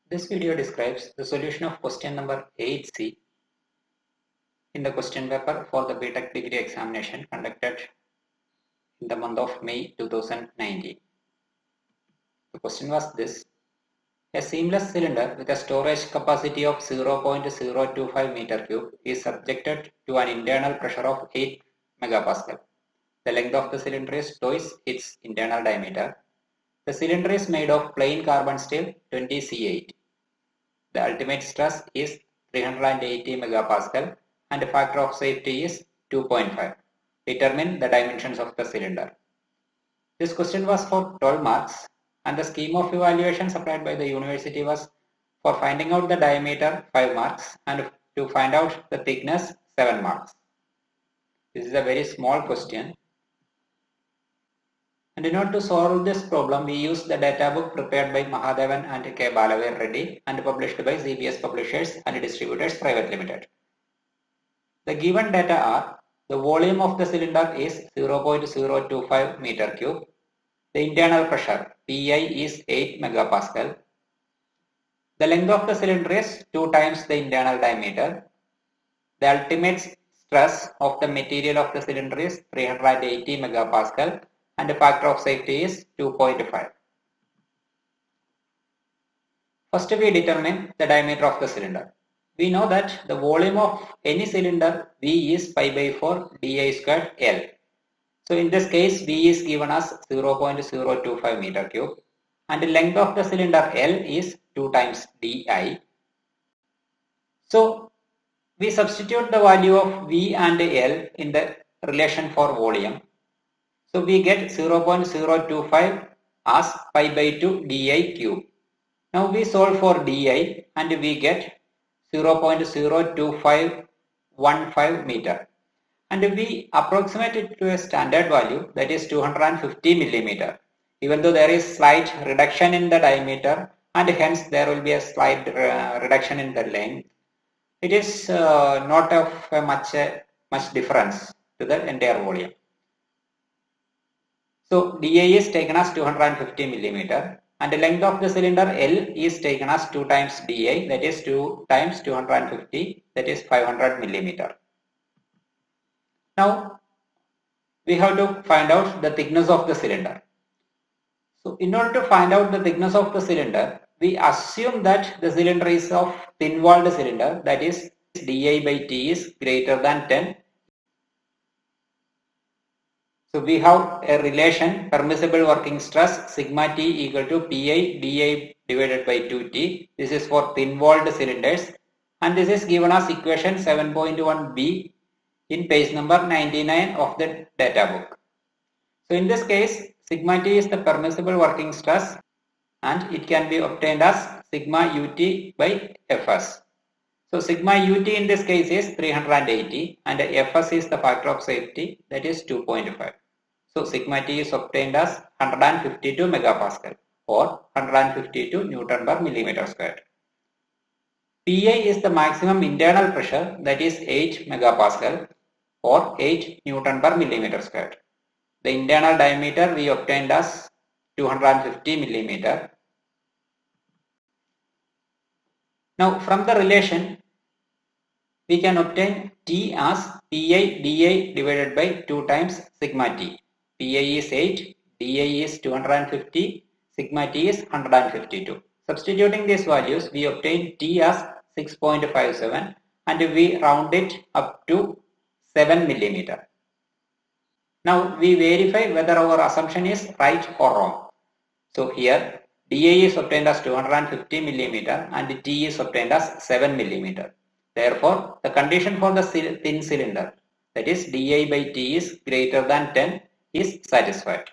This video describes the solution of question number 8C in the question paper for the BTech degree examination conducted in the month of May 2019. The question was this: a seamless cylinder with a storage capacity of 0.025 meter cube is subjected to an internal pressure of 8 megapascal. The length of the cylinder is twice its internal diameter. The cylinder is made of plain carbon steel 20C8. The ultimate stress is 380 megapascal and the factor of safety is 2.5. Determine the dimensions of the cylinder. This question was for 12 marks and the scheme of evaluation supplied by the university was for finding out the diameter 5 marks and to find out the thickness 7 marks. This is a very small question. And in order to solve this problem, we use the data book prepared by Mahadevan and K. Balaveer Reddy and published by CBS Publishers and Distributors Private Limited. The given data are: the volume of the cylinder is 0.025 meter cube. The internal pressure PI is 8 megapascal. The length of the cylinder is 2 times the internal diameter. The ultimate stress of the material of the cylinder is 380 megapascal and the factor of safety is 2.5. First we determine the diameter of the cylinder. We know that the volume of any cylinder V is pi by 4 di squared L. So in this case V is given as 0.025 meter cube and the length of the cylinder L is 2 times di. So we substitute the value of V and L in the relation for volume. So we get 0.025 as pi by 2 di cube. Now we solve for di and we get 0.02515 meter. And we approximate it to a standard value, that is 250 millimeter. Even though there is slight reduction in the diameter and hence there will be a slight reduction in the length, it is not of much difference to the entire volume. So di is taken as 250 millimeter and the length of the cylinder L is taken as 2 times di, that is 2 times 250, that is 500 millimeter. Now we have to find out the thickness of the cylinder. So in order to find out the thickness of the cylinder, we assume that the cylinder is of thin-walled cylinder, that is di by t is greater than 10. So we have a relation permissible working stress sigma t equal to pi di divided by 2t. This is for thin-walled cylinders and this is given as equation 7.1b in page number 99 of the data book. So in this case, sigma t is the permissible working stress and it can be obtained as sigma ut by fs. So sigma ut in this case is 380 and fs is the factor of safety, that is 2.5. So sigma t is obtained as 152 megapascal or 152 Newton per millimeter squared. PI is the maximum internal pressure, that is 8 megapascal or 8 Newton per millimeter squared. The internal diameter we obtained as 250 millimeter. Now from the relation we can obtain T as pi di divided by 2 times sigma t. Pi is 8, di is 250, sigma t is 152. Substituting these values we obtain T as 6.57 and we round it up to 7 millimeter. Now we verify whether our assumption is right or wrong. So here di is obtained as 250 millimeter and T is obtained as 7 millimeter. Therefore, the condition for the thin cylinder, that is di by t is greater than 10, is satisfied.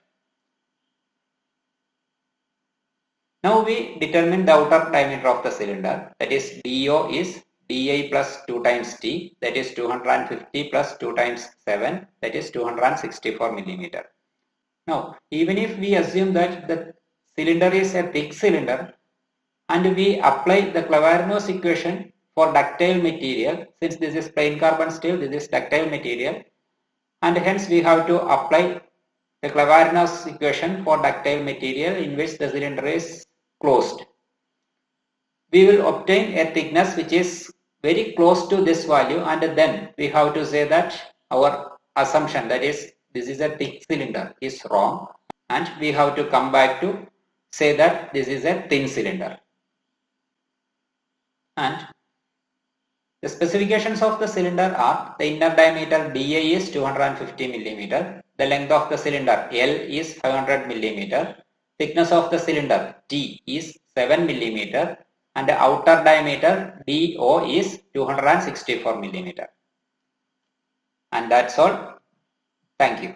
Now we determine the outer diameter of the cylinder, that is do is di plus 2 times t, that is 250 plus 2 times 7, that is 264 millimeter. Now even if we assume that the cylinder is a thick cylinder and we apply the Claviérnos equation for ductile material, since this is plain carbon steel, this is ductile material, and hence we have to apply the Claviérnos equation for ductile material in which the cylinder is closed. we will obtain a thickness which is very close to this value, and then we have to say that our assumption, that is this is a thick cylinder, is wrong, and we have to come back to say that this is a thin cylinder. And the specifications of the cylinder are: the inner diameter dA is 250 millimeter, the length of the cylinder L is 500 millimeter, thickness of the cylinder T is 7 millimeter, and the outer diameter DO is 264 millimeter. And that's all. Thank you.